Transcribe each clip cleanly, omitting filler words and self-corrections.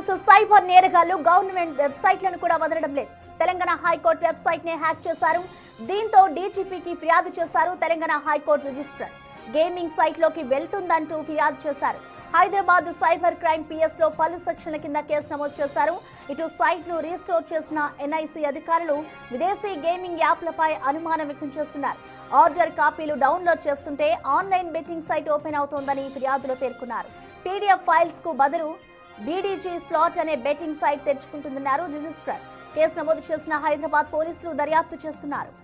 Crimes cyber నేరగాళ్లు government వెబ్సైట్లను కూడా వదలడం లేదు. తెలంగాణ హైకోర్టు వెబ్సైట్ ని హ్యాక్ చేశారు. దీంతో డీజీపీకి ఫిర్యాదు చేశారు Telangana high court registrar. Gaming site లోకి వెళ్తుందంటూ ఫిర్యాదు చేశారు. హైదరాబాద్ సైబర్ క్రైమ్ పిఎస్ లో పలు సెక్షన్ల కింద కేసు నమోదు చేశారు. ఇటు సైట్ ను రీస్టోర్ చేసిన ఎన్ఐసి అధికారులు విదేశీ గేమింగ్ యాప్లపై అనుమానం వ్యక్తం చేస్తున్నారు. ఆర్డర్ కాపీలు డౌన్లోడ్ చేస్తుంటే ఆన్లైన్ బెట్టింగ్ సైట్ ఓపెన్ అవుతోందని ఫిర్యాదులో పేర్కొన్నారు. పీడీఎఫ్ ఫైల్స్ కు బదులు బీడీజీ స్లాట్ అనే బెట్టింగ్ సైట్ తెరుచుకుంటుందన్నారు రిజిస్ట్రార్. కేసు నమోదు చేసిన హైదరాబాద్ పోలీసులు దర్యాప్తు చేస్తున్నారు.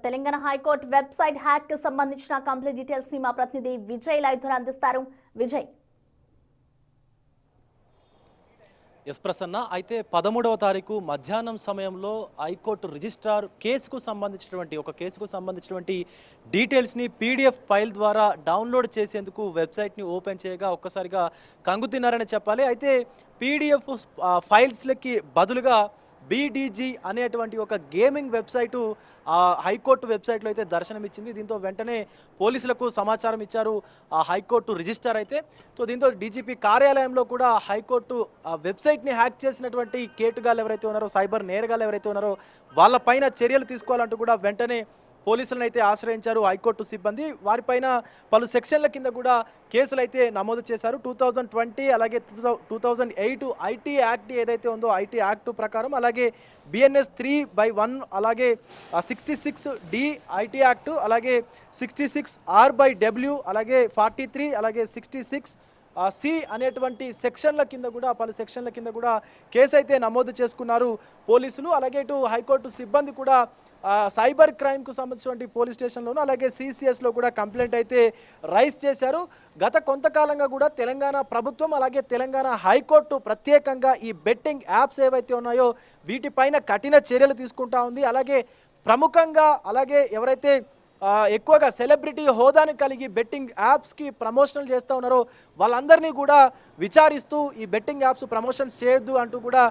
తెలంగాణ హైకోర్టు వెబ్సైట్ హ్యాక్ కి సంబంధించిన కంప్లీట్ డీటెయిల్స్ ని మా ప్రతినిధి విజయ్ లైవ్ ద్వారా అందిస్తారు. విజయ్. ఎస్ ప్రసన్న, అయితే 13వ తారీఖు మధ్యాహ్నం సమయంలో హైకోర్టు రిజిస్ట్రార్ కేసుకు సంబంధించినటువంటి డీటెయిల్స్ని పీడిఎఫ్ ఫైల్ ద్వారా డౌన్లోడ్ చేసేందుకు వెబ్సైట్ని ఓపెన్ చేయగా ఒక్కసారిగా కంగుతిన్నారని చెప్పాలి. అయితే పీడిఎఫ్ ఫైల్స్లకి బదులుగా బీడీజీ అనేటువంటి ఒక గేమింగ్ వెబ్సైటు హైకోర్టు వెబ్సైట్లో అయితే దర్శనమిచ్చింది. దీంతో వెంటనే పోలీసులకు సమాచారం ఇచ్చారు ఆ హైకోర్టు రిజిస్ట్రార్ అయితే. సో దీంతో డీజీపీ కార్యాలయంలో కూడా హైకోర్టు వెబ్సైట్ని హ్యాక్ చేసినటువంటి కేటుగాళ్ళు ఎవరైతే ఉన్నారో, సైబర్ నేరగాళ్ళు ఎవరైతే ఉన్నారో వాళ్ళపైన చర్యలు తీసుకోవాలంటూ కూడా వెంటనే పోలీసులను అయితే ఆశ్రయించారు హైకోర్టు సిబ్బంది. వారిపైన పలు సెక్షన్ల కింద కూడా కేసులు అయితే నమోదు చేశారు. 2020 అలాగే 2008 ఐటీ యాక్ట్ ఏదైతే ఉందో ఐటీ యాక్ట్ ప్రకారం, అలాగే BNS 3/1, అలాగే 66D ఐటీ యాక్ట్, అలాగే 66R/W, అలాగే 43, అలాగే 66C అనేటువంటి సెక్షన్ల కింద కూడా పలు సెక్షన్ల కింద కూడా కేసు అయితే నమోదు చేసుకున్నారు పోలీసులు. అలాగే ఇటు హైకోర్టు సిబ్బంది కూడా సైబర్ క్రైమ్కు సంబంధించినటువంటి పోలీస్ స్టేషన్లోనూ అలాగే CCSలో కూడా కంప్లైంట్ అయితే రైజ్ చేశారు. గత కొంతకాలంగా కూడా తెలంగాణ ప్రభుత్వం అలాగే తెలంగాణ హైకోర్టు ప్రత్యేకంగా ఈ బెట్టింగ్ యాప్స్ ఏవైతే ఉన్నాయో వీటిపైన కఠిన చర్యలు తీసుకుంటా ఉంది. అలాగే ప్రముఖంగా అలాగే ఎవరైతే ఎక్కువగా సెలబ్రిటీ హోదాను కలిగి బెట్టింగ్ యాప్స్కి ప్రమోషన్లు చేస్తూ ఉన్నారో వాళ్ళందరినీ కూడా విచారిస్తూ ఈ బెట్టింగ్ యాప్స్ ప్రమోషన్స్ చేయొద్దు అంటూ కూడా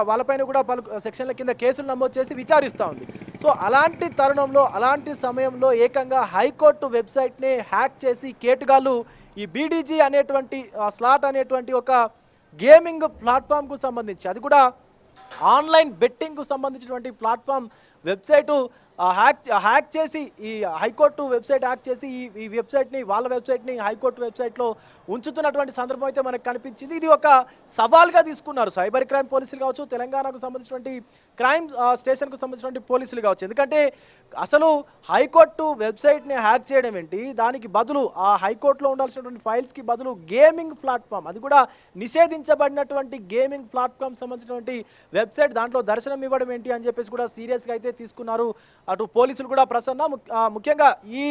వాళ్ళపైన కూడా పలు సెక్షన్ల కింద కేసులు నమోదు చేసి విచారిస్తూ ఉంది. సో అలాంటి తరుణంలో అలాంటి సమయంలో ఏకంగా హైకోర్టు వెబ్సైట్ని హ్యాక్ చేసి కేటుగాళ్ళు ఈ బీడీజీ అనేటువంటి స్లాట్ అనేటువంటి ఒక గేమింగ్ ప్లాట్ఫామ్కు సంబంధించి, అది కూడా ఆన్లైన్ బెట్టింగ్కు సంబంధించినటువంటి ప్లాట్ఫామ్ వెబ్సైటు హ్యాక్ చేసి ఈ హైకోర్టు వెబ్సైట్ హ్యాక్ చేసి ఈ వెబ్సైట్ని వాళ్ళ వెబ్సైట్ని హైకోర్టు వెబ్సైట్లో ఉంచుతున్నటువంటి సందర్భం అయితే మనకు కనిపించింది. ఇది ఒక సవాల్గా తీసుకున్నారు సైబర్ క్రైమ్ పోలీసులు కావచ్చు, తెలంగాణకు సంబంధించినటువంటి క్రైమ్ స్టేషన్కు సంబంధించినటువంటి పోలీసులు కావచ్చు. ఎందుకంటే అసలు హైకోర్టు వెబ్సైట్ని హ్యాక్ చేయడం ఏంటి, దానికి బదులు ఆ హైకోర్టులో ఉండాల్సినటువంటి ఫైల్స్కి బదులు గేమింగ్ ప్లాట్ఫామ్, అది కూడా నిషేధించబడినటువంటి గేమింగ్ ప్లాట్ఫామ్ సంబంధించినటువంటి వెబ్సైట్ దాంట్లో దర్శనం ఇవ్వడం ఏంటి అని చెప్పేసి కూడా సీరియస్గా అయితే తీసుకున్నారు అటు పోలీసులు కూడా. ప్రసన్న, ముఖ్యంగా ఈ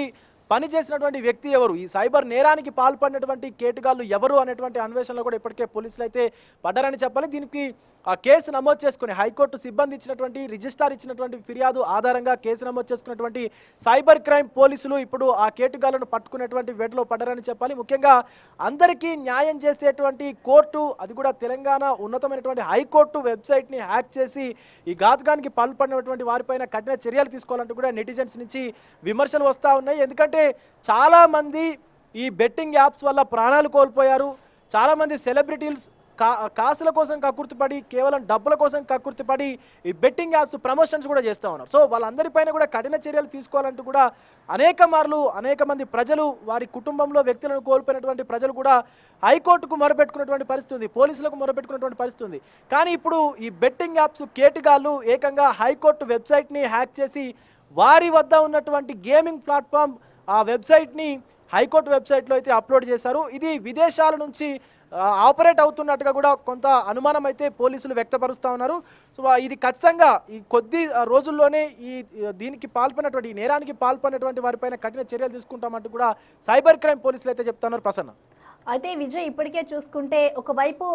పని చేసినటువంటి వ్యక్తి ఎవరు, ఈ సైబర్ నేరానికి పాల్పడినటువంటి కేటుగాళ్ళు ఎవరు అనేటువంటి అన్వేషణలో కూడా ఇప్పటికే పోలీసులు అయితే పడ్డారని చెప్పాలి. దీనికి ఆ కేసు నమోదు చేసుకుని హైకోర్టు సిబ్బంది ఇచ్చినటువంటి రిజిస్ట్రార్ ఇచ్చినటువంటి ఫిర్యాదు ఆధారంగా కేసు నమోదు చేసుకున్నటువంటి సైబర్ క్రైమ్ పోలీసులు ఇప్పుడు ఆ కేటుగాళ్లను పట్టుకునేటువంటి వేటలో పడ్డారని చెప్పాలి. ముఖ్యంగా అందరికీ న్యాయం చేసేటువంటి కోర్టు, అది కూడా తెలంగాణ ఉన్నతమైనటువంటి హైకోర్టు వెబ్సైట్ని హ్యాక్ చేసి ఈ ఘాతకానికి పాల్పడినటువంటి వారిపైన కఠిన చర్యలు తీసుకోవాలంటూ కూడా నెటిజన్స్ నుంచి విమర్శలు వస్తూ ఉన్నాయి. ఎందుకంటే చాలామంది ఈ బెట్టింగ్ యాప్స్ వల్ల ప్రాణాలు కోల్పోయారు. చాలామంది సెలబ్రిటీస్ కాసుల కోసం కక్కుర్తిపడి, కేవలం డబ్బుల కోసం కక్కుర్తిపడి ఈ బెట్టింగ్ యాప్స్ ప్రమోషన్స్ కూడా చేస్తూ ఉన్నారు. సో వాళ్ళందరిపైన కూడా కఠిన చర్యలు తీసుకోవాలంటూ కూడా అనేక మంది ప్రజలు, వారి కుటుంబంలో వ్యక్తులను కోల్పోయినటువంటి ప్రజలు కూడా హైకోర్టుకు మొరపెట్టుకున్నటువంటి పరిస్థితి ఉంది, పోలీసులకు మొరపెట్టుకున్నటువంటి పరిస్థితి ఉంది. కానీ ఇప్పుడు ఈ బెట్టింగ్ యాప్స్ కేటుగాళ్ళు ఏకంగా హైకోర్టు వెబ్సైట్ని హ్యాక్ చేసి వారి వద్ద ఉన్నటువంటి గేమింగ్ ప్లాట్ఫామ్ ఆ వెబ్సైట్ని హైకోర్టు వెబ్సైట్లో అయితే అప్లోడ్ చేశారు. ఇది విదేశాల నుంచి ఆపరేట్ అవుతున్నట్టుగా కూడా కొంత అనుమానం అయితే పోలీసులు వ్యక్తపరుస్తూ ఉన్నారు. సో ఇది ఖచ్చితంగా ఈ కొద్ది రోజుల్లోనే దీనికి పాల్పడినటువంటి నేరానికి పాల్పడినటువంటి వారిపైన కఠిన చర్యలు తీసుకుంటామంటూ కూడా సైబర్ క్రైమ్ పోలీసులు అయితే చెప్తున్నారు. ప్రసన్న, అయితే విజయ్, ఇప్పటికే చూసుకుంటే ఒకవైపు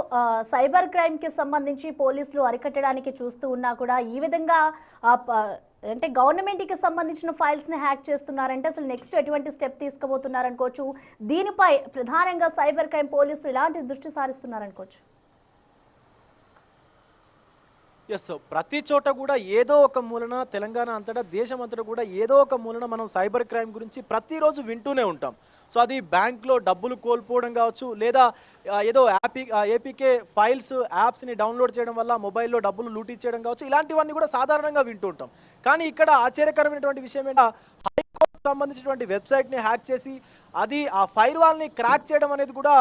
సైబర్ క్రైమ్ కి సంబంధించి పోలీసులు అరికట్టడానికి చూస్తూ ఉన్నా కూడా ఈ విధంగా అంటే గవర్నమెంట్కి సంబంధించిన ఫైల్స్ని హ్యాక్ చేస్తున్నారంటే అసలు నెక్స్ట్ ఎటువంటి స్టెప్ తీసుకోబోతున్నారనుకోవచ్చు. దీనిపై ప్రధానంగా సైబర్ క్రైమ్ పోలీసులు ఇలాంటి దృష్టి సారిస్తున్నారనుకోవచ్చు. ఎస్, ప్రతి చోట కూడా ఏదో ఒక మూలన తెలంగాణ అంతటా దేశం అంతటా కూడా ఏదో ఒక మూలన మనం సైబర్ క్రైమ్ గురించి ప్రతిరోజు వింటూనే ఉంటాం. సో అది బ్యాంక్లో డబ్బులు కోల్పోవడం కావచ్చు, లేదా ఏదో ఏపీకే ఫైల్స్ యాప్స్ని డౌన్లోడ్ చేయడం వల్ల మొబైల్లో డబ్బులు లూటీ చేయడం కావచ్చు, ఇలాంటివన్నీ కూడా సాధారణంగా వింటూ ఉంటాం. కానీ ఇక్కడ ఆశ్చర్యకరమైనటువంటి విషయం ఏంటంటే హైకోర్టుకు సంబంధించినటువంటి వెబ్సైట్ని హ్యాక్ చేసి అది ఆ ఫైర్ వాల్ని క్రాక్ చేయడం అనేది కూడా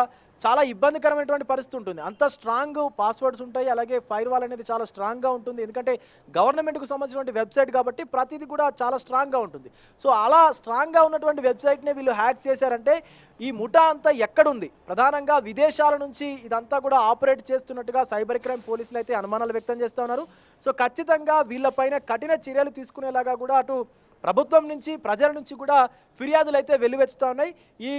చాలా ఇబ్బందికరమైనటువంటి పరిస్థితి ఉంటుంది. అంత స్ట్రాంగ్ పాస్వర్డ్స్ ఉంటాయి, అలాగే ఫైర్ వాల్ అనేది చాలా స్ట్రాంగ్గా ఉంటుంది. ఎందుకంటే గవర్నమెంట్కు సంబంధించినటువంటి వెబ్సైట్ కాబట్టి ప్రతిదీ కూడా చాలా స్ట్రాంగ్గా ఉంటుంది. సో అలా స్ట్రాంగ్గా ఉన్నటువంటి వెబ్సైట్ని వీళ్ళు హ్యాక్ చేశారంటే ఈ ముఠా అంతా ఎక్కడుంది? ప్రధానంగా విదేశాల నుంచి ఇదంతా కూడా ఆపరేట్ చేస్తున్నట్టుగా సైబర్ క్రైమ్ పోలీసులు అయితే అనుమానాలు వ్యక్తం చేస్తూ ఉన్నారు. సో ఖచ్చితంగా వీళ్ళపైన కఠిన చర్యలు తీసుకునేలాగా కూడా అటు ప్రభుత్వం నుంచి ప్రజల నుంచి కూడా ఫిర్యాదులు అయితే వెల్లువెచ్చుతూ ఉన్నాయి. ఈ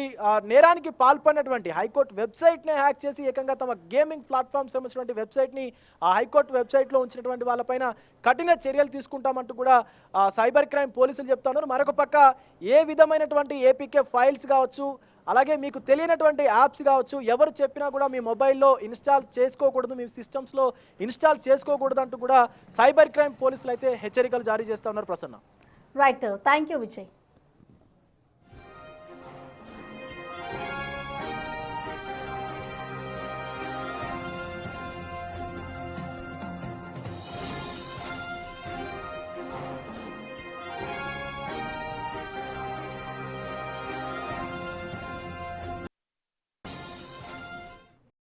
నేరానికి పాల్పడినటువంటి హైకోర్టు వెబ్సైట్నే హ్యాక్ చేసి ఏకంగా తమ గేమింగ్ ప్లాట్ఫామ్ సంబంధించినటువంటి వెబ్సైట్ని ఆ హైకోర్టు వెబ్సైట్లో ఉంచినటువంటి వాళ్ళపైన కఠిన చర్యలు తీసుకుంటామంటూ కూడా సైబర్ క్రైమ్ పోలీసులు చెప్తా ఉన్నారు. మరొక పక్క ఏ విధమైనటువంటి ఏపీకే ఫైల్స్ కావచ్చు, అలాగే మీకు తెలియనటువంటి యాప్స్ కావచ్చు, ఎవరు చెప్పినా కూడా మీ మొబైల్లో ఇన్స్టాల్ చేసుకోకూడదు, మీ సిస్టమ్స్లో ఇన్స్టాల్ చేసుకోకూడదు అంటూ కూడా సైబర్ క్రైమ్ పోలీసులు అయితే హెచ్చరికలు జారీ చేస్తూ ఉన్నారు. Prasanna. Right, thank you Vijay.